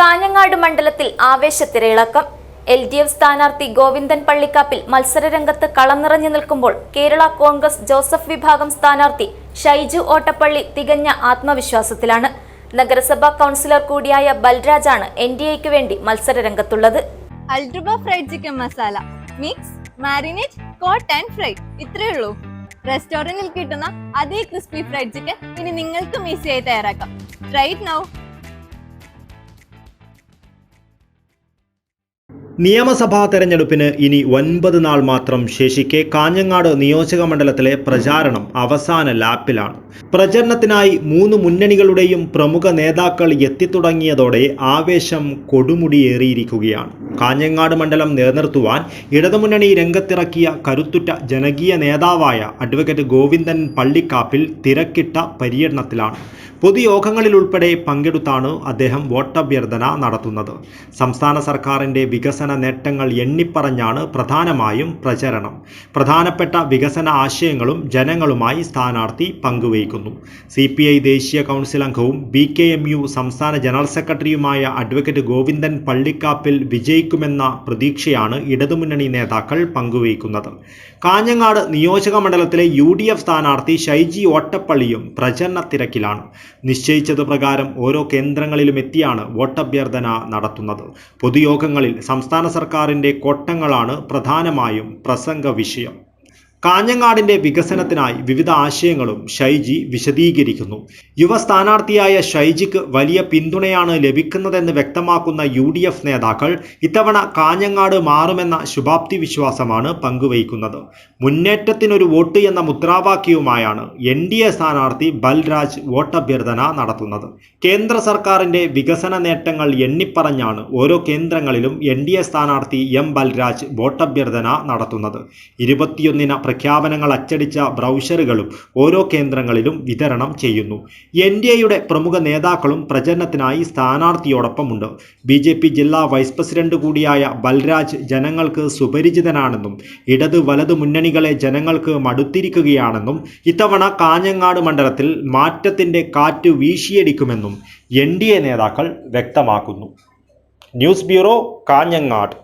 കാഞ്ഞങ്ങാട് മണ്ഡലത്തിൽ ആവേശത്തിരയിളക്കം. LDF സ്ഥാനാർത്ഥി ഗോവിന്ദൻ പള്ളിക്കാപ്പിൽ മത്സരരംഗത്ത് കളം നിറഞ്ഞു നിൽക്കുമ്പോൾ കേരള കോൺഗ്രസ് ജോസഫ് വിഭാഗം സ്ഥാനാർത്ഥി ഷൈജു ഓട്ടപ്പള്ളി തികഞ്ഞ ആത്മവിശ്വാസത്തിലാണ്. നഗരസഭാ കൗൺസിലർ കൂടിയായ ബൽരാജാണ് NDAയ്ക്ക് വേണ്ടി മത്സരരംഗത്തുള്ളത്. അൾട്രബ fried chicken masala mix marinate coat and fry ഇത്രയേ ഉള്ളൂ. റെസ്റ്റോറന്റിൽ കിട്ടുന്ന അതേ ക്രിസ്പി ഫ്രൈഡ് ചിക്കൻ ഇനി നിങ്ങൾക്കും ഈസിയായി തയ്യാറാക്കാം. Try it now. നിയമസഭാ തെരഞ്ഞെടുപ്പിന് ഇനി 9 നാൾ മാത്രം ശേഷിക്കെ കാഞ്ഞങ്ങാട് നിയോജക മണ്ഡലത്തിലെ പ്രചാരണം അവസാന ലാപ്പിലാണ്. പ്രചരണത്തിനായി 3 മുന്നണികളുടെയും പ്രമുഖ നേതാക്കൾ എത്തിത്തുടങ്ങിയതോടെ ആവേശം കൊടുമുടിയേറിയിരിക്കുകയാണ്. കാഞ്ഞങ്ങാട് മണ്ഡലം നിലനിർത്തുവാൻ ഇടതുമുന്നണി രംഗത്തിറക്കിയ കരുത്തുറ്റ ജനകീയ നേതാവായ അഡ്വക്കേറ്റ് ഗോവിന്ദൻ പള്ളിക്കാപ്പിൽ തിരക്കിട്ട പര്യടനത്തിലാണ്. പൊതുയോഗങ്ങളിലുൾപ്പെടെ പങ്കെടുത്താണ് അദ്ദേഹം വോട്ടഭ്യർത്ഥന നടത്തുന്നത്. സംസ്ഥാന സർക്കാരിൻ്റെ വികസന നേട്ടങ്ങൾ എണ്ണിപ്പറഞ്ഞാണ് പ്രധാനമായും പ്രചരണം. പ്രധാനപ്പെട്ട വികസന ആശയങ്ങളും ജനങ്ങളുമായി സ്ഥാനാർത്ഥി പങ്കുവയ്ക്കുന്നു. CPI ദേശീയ കൗൺസിൽ അംഗവും BKMU സംസ്ഥാന ജനറൽ സെക്രട്ടറിയുമായ അഡ്വക്കേറ്റ് ഗോവിന്ദൻ പള്ളിക്കാപ്പിൽ വിജയിക്കുമെന്ന പ്രതീക്ഷയാണ് ഇടതുമുന്നണി നേതാക്കൾ പങ്കുവയ്ക്കുന്നത്. കാഞ്ഞങ്ങാട് നിയോജക മണ്ഡലത്തിലെ UDF സ്ഥാനാർത്ഥി ഷൈജി ഓട്ടപ്പള്ളിയും പ്രചരണ തിരക്കിലാണ്. നിശ്ചയിച്ചതു പ്രകാരം ഓരോ കേന്ദ്രങ്ങളിലും എത്തിയാണ് വോട്ടഭ്യർത്ഥന നടത്തുന്നത്. പൊതുയോഗങ്ങളിൽ സംസ്ഥാന സർക്കാരിൻ്റെ കോട്ടങ്ങളാണ് പ്രധാനമായും പ്രസംഗ വിഷയം. കാഞ്ഞങ്ങാടിൻ്റെ വികസനത്തിനായി വിവിധ ആശയങ്ങളും ഷൈജി വിശദീകരിക്കുന്നു. യുവ സ്ഥാനാർത്ഥിയായ ഷൈജിക്ക് വലിയ പിന്തുണയാണ് ലഭിക്കുന്നതെന്ന് വ്യക്തമാക്കുന്ന UDF നേതാക്കൾ ഇത്തവണ കാഞ്ഞങ്ങാട് മാറുമെന്ന ശുഭാപ്തി വിശ്വാസമാണ് പങ്കുവയ്ക്കുന്നത്. മുന്നേറ്റത്തിനൊരു വോട്ട് എന്ന മുദ്രാവാക്യവുമായാണ് NDA സ്ഥാനാർത്ഥി ബൽരാജ് വോട്ടഭ്യർത്ഥന നടത്തുന്നത്. കേന്ദ്ര സർക്കാരിൻ്റെ വികസന നേട്ടങ്ങൾ എണ്ണിപ്പറഞ്ഞാണ് ഓരോ കേന്ദ്രങ്ങളിലും NDA സ്ഥാനാർത്ഥി ബൽരാജ് വോട്ടഭ്യർത്ഥന നടത്തുന്നത്. 21 പ്രഖ്യാപനങ്ങൾ അച്ചടിച്ച ബ്രൗഷറുകളും ഓരോ കേന്ദ്രങ്ങളിലും വിതരണം ചെയ്യുന്നു. NDAയുടെ പ്രമുഖ നേതാക്കളും പ്രചരണത്തിനായി സ്ഥാനാർത്ഥിയോടൊപ്പമുണ്ട്. BJP ജില്ലാ വൈസ് പ്രസിഡന്റ് കൂടിയായ ബൽരാജ് ജനങ്ങൾക്ക് സുപരിചിതനാണെന്നും ഇടത് വലത് മുന്നണികളെ ജനങ്ങൾക്ക് മടുത്തിരിക്കുകയാണെന്നും ഇത്തവണ കാഞ്ഞങ്ങാട് മണ്ഡലത്തിൽ മാറ്റത്തിൻ്റെ കാറ്റ് വീശിയടിക്കുമെന്നും NDA നേതാക്കൾ വ്യക്തമാക്കുന്നു. News bureau, Kanhangad.